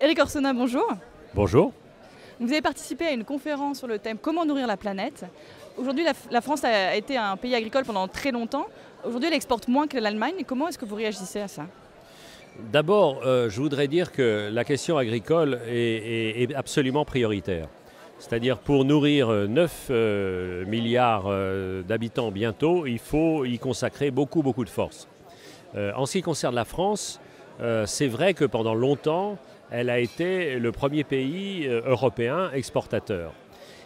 Éric Orsona, bonjour. Bonjour. Vous avez participé à une conférence sur le thème Comment nourrir la planète. Aujourd'hui, la France a été un pays agricole pendant très longtemps. Aujourd'hui, elle exporte moins que l'Allemagne. Comment est-ce que vous réagissez à ça? D'abord, je voudrais dire que la question agricole est absolument prioritaire. C'est-à-dire pour nourrir 9 milliards d'habitants bientôt, il faut y consacrer beaucoup de force. En ce qui concerne la France, c'est vrai que pendant longtemps, elle a été le premier pays européen exportateur.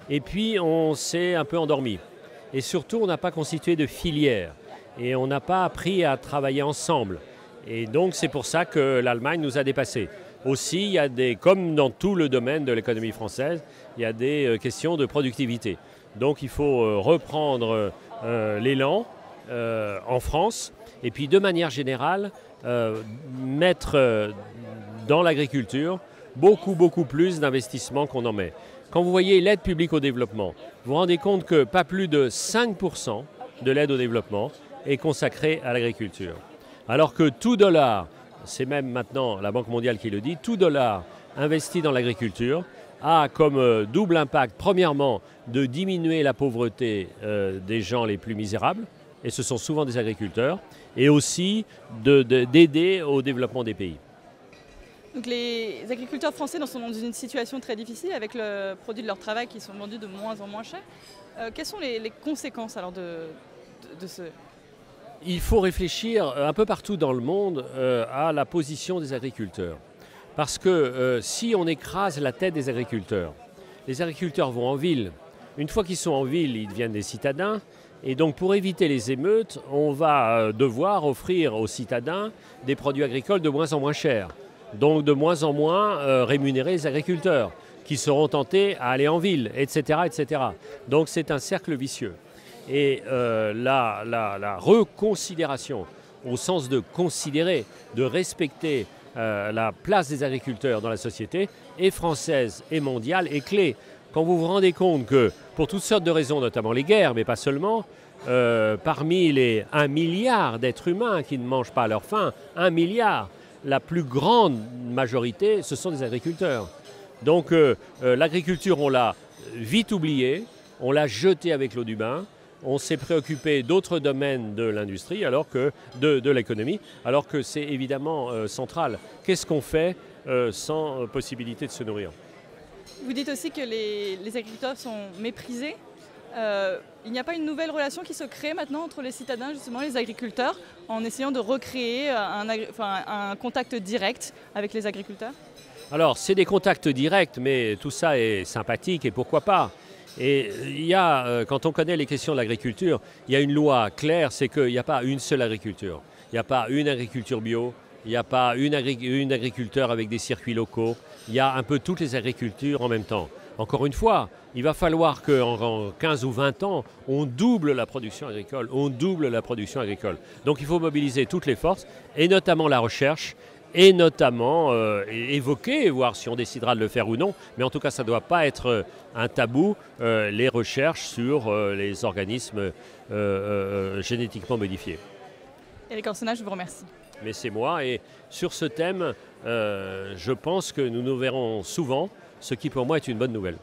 Et puis on s'est un peu endormi. Et surtout, on n'a pas constitué de filière. Et on n'a pas appris à travailler ensemble. Et donc c'est pour ça que l'Allemagne nous a dépassés. Aussi, il y a comme dans tout le domaine de l'économie française, il y a des questions de productivité. Donc il faut reprendre l'élan en France et puis de manière générale mettre dans l'agriculture beaucoup plus d'investissements qu'on en met. Quand vous voyez l'aide publique au développement, vous vous rendez compte que pas plus de 5% de l'aide au développement est consacrée à l'agriculture. Alors que tout dollar, c'est même maintenant la Banque mondiale qui le dit, tout dollar investi dans l'agriculture a comme double impact, premièrement, de diminuer la pauvreté des gens les plus misérables, et ce sont souvent des agriculteurs, et aussi d'aider au développement des pays. Donc les agriculteurs français sont dans une situation très difficile avec le produit de leur travail qui sont vendus de moins en moins cher. Quelles sont les conséquences alors de ce... Il faut réfléchir un peu partout dans le monde à la position des agriculteurs. Parce que si on écrase la tête des agriculteurs, les agriculteurs vont en ville. Une fois qu'ils sont en ville, ils deviennent des citadins. Et donc pour éviter les émeutes, on va devoir offrir aux citadins des produits agricoles de moins en moins chers. Donc de moins en moins rémunérer les agriculteurs qui seront tentés à aller en ville, etc. Donc c'est un cercle vicieux. Et la reconsidération, au sens de considérer, de respecter la place des agriculteurs dans la société, est française et mondiale, est clé. Quand vous vous rendez compte que, pour toutes sortes de raisons, notamment les guerres, mais pas seulement, parmi les 1 milliard d'êtres humains qui ne mangent pas à leur faim, 1 milliard, la plus grande majorité, ce sont des agriculteurs. Donc l'agriculture, on l'a vite oubliée, on l'a jetée avec l'eau du bain. On s'est préoccupé d'autres domaines de l'industrie, alors que de l'économie, alors que c'est évidemment central. Qu'est-ce qu'on fait sans possibilité de se nourrir? Vous dites aussi que les agriculteurs sont méprisés. Il n'y a pas une nouvelle relation qui se crée maintenant entre les citadins, justement les agriculteurs, en essayant de recréer un contact direct avec les agriculteurs? Alors, c'est des contacts directs, mais tout ça est sympathique et pourquoi pas? Et il y a, quand on connaît les questions de l'agriculture, il y a une loi claire, c'est qu'il n'y a pas une seule agriculture. Il n'y a pas une agriculture bio, il n'y a pas une agriculture avec des circuits locaux. Il y a un peu toutes les agricultures en même temps. Encore une fois, il va falloir qu'en 15 ou 20 ans, on double la production agricole, Donc il faut mobiliser toutes les forces, et notamment la recherche, et notamment évoquer, voir si on décidera de le faire ou non, mais en tout cas ça ne doit pas être un tabou, les recherches sur les organismes génétiquement modifiés. Éric Orsona, je vous remercie. Mais c'est moi, et sur ce thème, je pense que nous nous verrons souvent, ce qui pour moi est une bonne nouvelle.